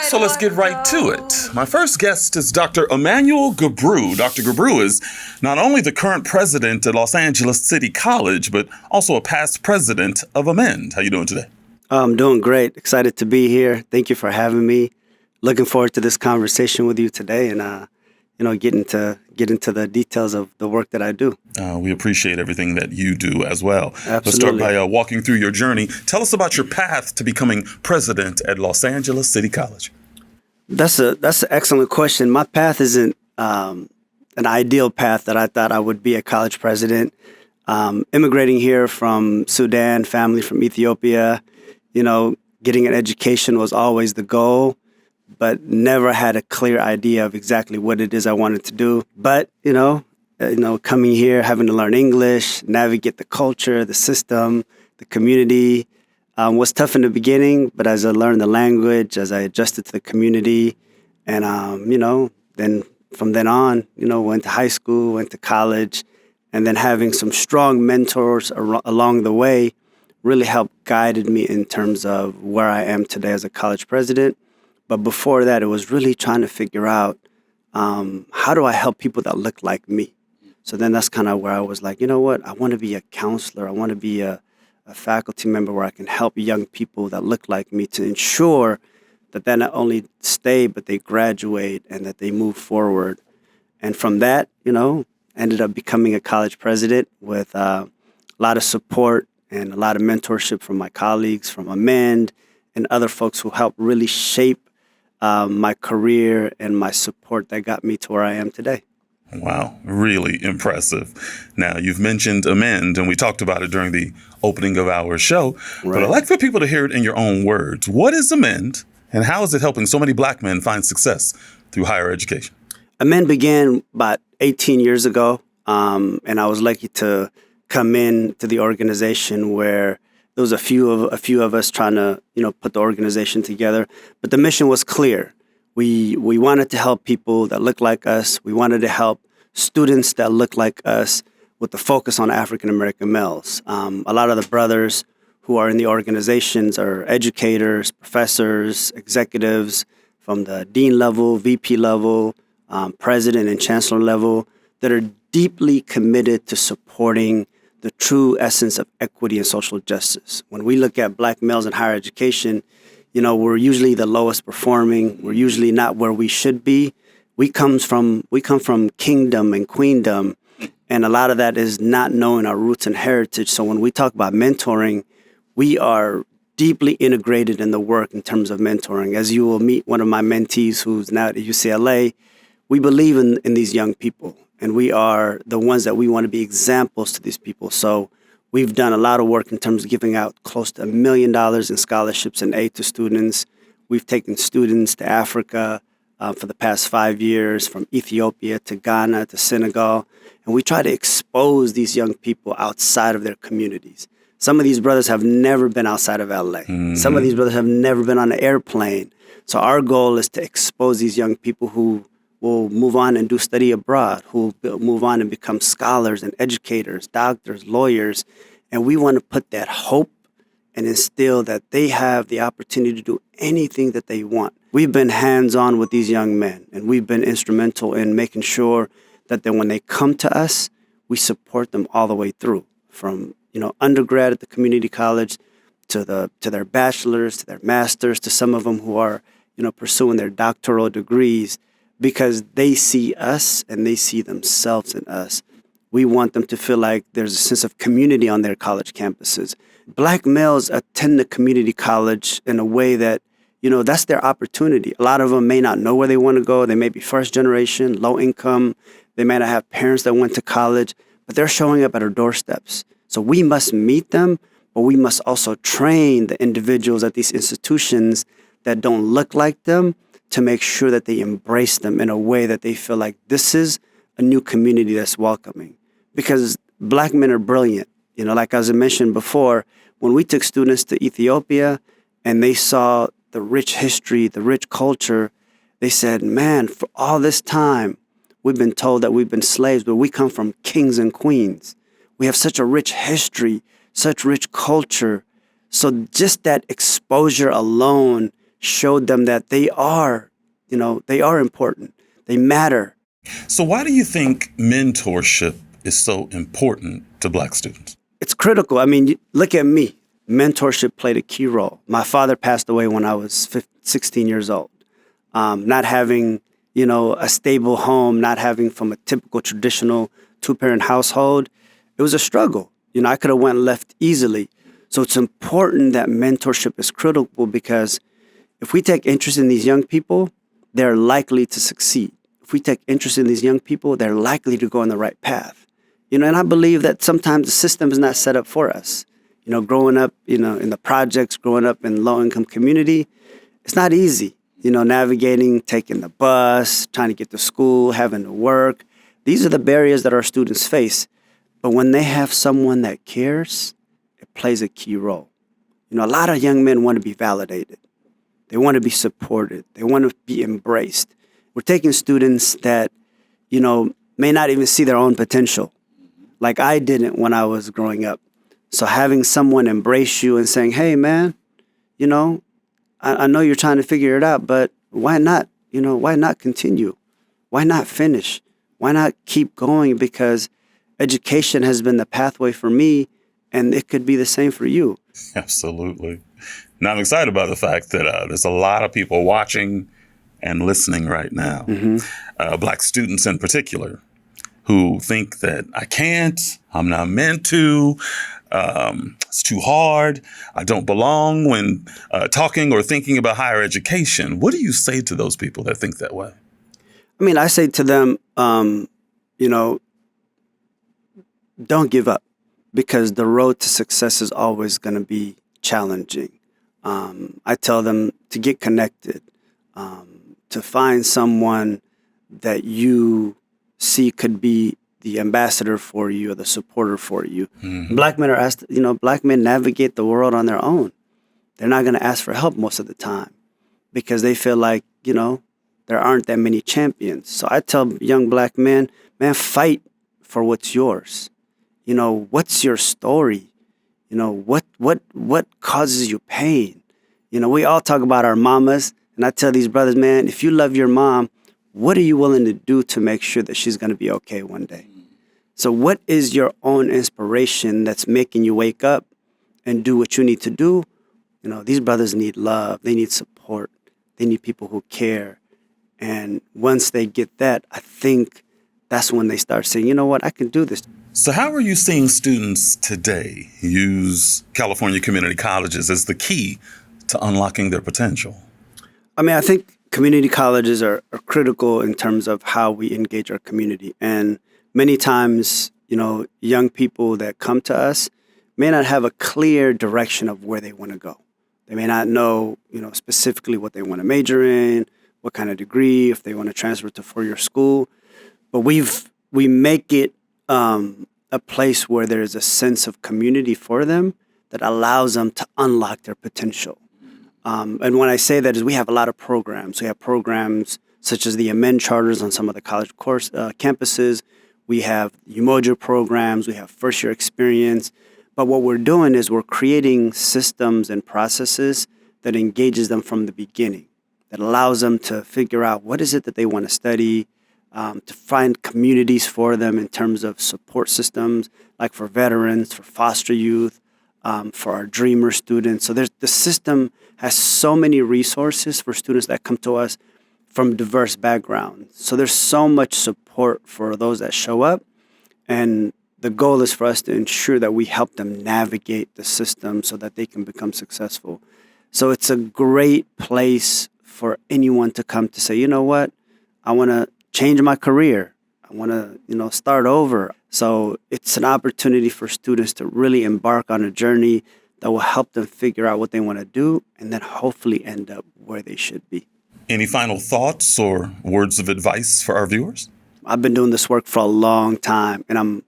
So let's get right to it. My first guest is Dr. Emmanuel Gebru. Dr. Gebru is not only the current president at Los Angeles City College, but also a past president of Amend. How you doing today? I'm doing great. Excited to be here. Thank you for having me. Looking forward to this conversation with you today, and get into the details of the work that I do. We appreciate everything that you do as well. Absolutely. Let's start by walking through your journey. Tell us about your path to becoming president at Los Angeles City College. That's an excellent question. My path isn't an ideal path that I thought I would be a college president. Immigrating here from Sudan, family from Ethiopia, getting an education was always the goal, but never had a clear idea of exactly what it is I wanted to do. But, coming here, having to learn English, navigate the culture, the system, the community, was tough in the beginning. But as I learned the language, as I adjusted to the community, and, then from then on, went to high school, went to college, and then having some strong mentors along the way really helped guided me in terms of where I am today as a college president. But before that, it was really trying to figure out how do I help people that look like me? So then that's kind of where I was like, you know what? I want to be a counselor. I want to be a faculty member where I can help young people that look like me to ensure that they not only stay, but they graduate and that they move forward. And from that, ended up becoming a college president with a lot of support and a lot of mentorship from my colleagues, from Amend, and other folks who helped really shape my career and my support that got me to where I am today. Wow, really impressive. Now, you've mentioned Amend, and we talked about it during the opening of our show, Right. But I'd like for people to hear it in your own words. What is Amend, and how is it helping so many Black men find success through higher education? Amend began about 18 years ago, and I was lucky to come in to the organization where there was a few of us trying to, put the organization together. But the mission was clear. We wanted to help people that look like us. We wanted to help students that look like us with the focus on African American males. A lot of the brothers who are in the organizations are educators, professors, executives from the dean level, VP level, president and chancellor level that are deeply committed to supporting the true essence of equity and social justice. When we look at Black males in higher education, we're usually the lowest performing. We're usually not where we should be. We come from kingdom and queendom, and a lot of that is not knowing our roots and heritage. So when we talk about mentoring, we are deeply integrated in the work in terms of mentoring. As you will meet one of my mentees who's now at UCLA, we believe in these young people. And we are the ones that we want to be examples to these people. So we've done a lot of work in terms of giving out close to $1 million in scholarships and aid to students. We've taken students to Africa for the past 5 years, from Ethiopia to Ghana to Senegal. And we try to expose these young people outside of their communities. Some of these brothers have never been outside of LA. Mm-hmm. Some of these brothers have never been on an airplane. So our goal is to expose these young people who will move on and do study abroad, who will move on and become scholars and educators, doctors, lawyers. And we want to put that hope and instill that they have the opportunity to do anything that they want. We've been hands-on with these young men, and we've been instrumental in making sure that then when they come to us, we support them all the way through, from undergrad at the community college to their bachelor's, to their master's, to some of them who are pursuing their doctoral degrees, because they see us and they see themselves in us. We want them to feel like there's a sense of community on their college campuses. Black males attend the community college in a way that, that's their opportunity. A lot of them may not know where they want to go. They may be first generation, low income. They may not have parents that went to college, but they're showing up at our doorsteps. So we must meet them, but we must also train the individuals at these institutions that don't look like them to make sure that they embrace them in a way that they feel like this is a new community that's welcoming. Because Black men are brilliant. Like as I mentioned before, when we took students to Ethiopia and they saw the rich history, the rich culture, they said, man, for all this time, we've been told that we've been slaves, but we come from kings and queens. We have such a rich history, such rich culture. So just that exposure alone showed them that they are, they are important. They matter. So why do you think mentorship is so important to Black students? It's critical. I mean, look at me. Mentorship played a key role. My father passed away when I was 16 years old. Not having, a stable home, not having from a typical traditional two-parent household, it was a struggle. I could have went left easily. So it's important that mentorship is critical, because if we take interest in these young people, they're likely to succeed. If we take interest in these young people, they're likely to go on the right path. And I believe that sometimes the system is not set up for us. Growing up, in the projects, growing up in low-income community, it's not easy. Navigating, taking the bus, trying to get to school, having to work. These are the barriers that our students face. But when they have someone that cares, it plays a key role. A lot of young men want to be validated. They want to be supported. They want to be embraced. We're taking students that, may not even see their own potential, like I didn't when I was growing up. So having someone embrace you and saying, hey, man, I know you're trying to figure it out, but why not? Why not continue? Why not finish? Why not keep going? Because education has been the pathway for me, and it could be the same for you. Absolutely. Now, I'm excited about the fact that there's a lot of people watching and listening right now, Black students in particular, who think that I can't, I'm not meant to, it's too hard, I don't belong when talking or thinking about higher education. What do you say to those people that think that way? I mean, I say to them, don't give up, because the road to success is always going to be challenging. I tell them to get connected, to find someone that you see could be the ambassador for you or the supporter for you. Mm-hmm. Black men are asked, Black men navigate the world on their own. They're not going to ask for help most of the time, because they feel like, there aren't that many champions. So I tell young Black men, man, fight for what's yours. What's your story? What causes you pain? We all talk about our mamas, and I tell these brothers, man, if you love your mom, what are you willing to do to make sure that she's going to be okay one day? So what is your own inspiration that's making you wake up and do what you need to do? These brothers need love. They need support. They need people who care. And once they get that, I think that's when they start saying, you know what, I can do this. So how are you seeing students today use California community colleges as the key to unlocking their potential? I mean, I think community colleges are critical in terms of how we engage our community. And many times, young people that come to us may not have a clear direction of where they want to go. They may not know, specifically what they want to major in, what kind of degree, if they want to transfer to four-year school. But we make it a place where there is a sense of community for them that allows them to unlock their potential. And when I say that is we have a lot of programs. We have programs such as the Amend charters on some of the college campuses. We have Umoja programs. We have first-year experience. But what we're doing is we're creating systems and processes that engages them from the beginning, that allows them to figure out what is it that they want to study, to find communities for them in terms of support systems, like for veterans, for foster youth, for our dreamer students. So the system has so many resources for students that come to us from diverse backgrounds. So there's so much support for those that show up. And the goal is for us to ensure that we help them navigate the system so that they can become successful. So it's a great place for anyone to come to say, you know what, I want to change my career. I want to, start over. So it's an opportunity for students to really embark on a journey that will help them figure out what they want to do and then hopefully end up where they should be. Any final thoughts or words of advice for our viewers? I've been doing this work for a long time, and I'm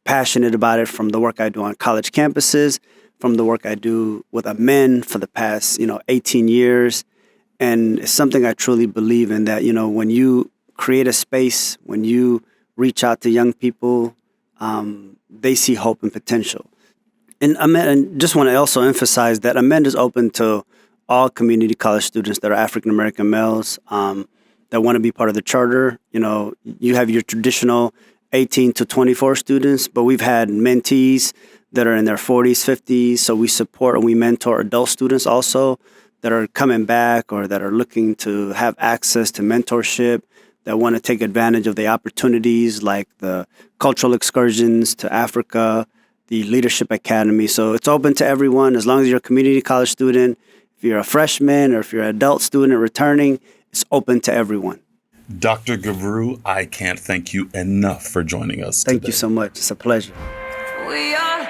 passionate about it, from the work I do on college campuses, from the work I do with Amend for the past, 18 years. And it's something I truly believe in, that, when you create a space, when you reach out to young people, they see hope and potential. And Amend, and just want to also emphasize that Amend is open to all community college students that are African American males that want to be part of the charter. You know, you have your traditional 18 to 24 students, but we've had mentees that are in their 40s, 50s. So we support and we mentor adult students also that are coming back or that are looking to have access to mentorship, that want to take advantage of the opportunities like the cultural excursions to Africa, the Leadership Academy. So it's open to everyone as long as you're a community college student. If you're a freshman or if you're an adult student returning, it's open to everyone. Dr. Gebru, I can't thank you enough for joining us Thank today. you so much. It's a pleasure. We are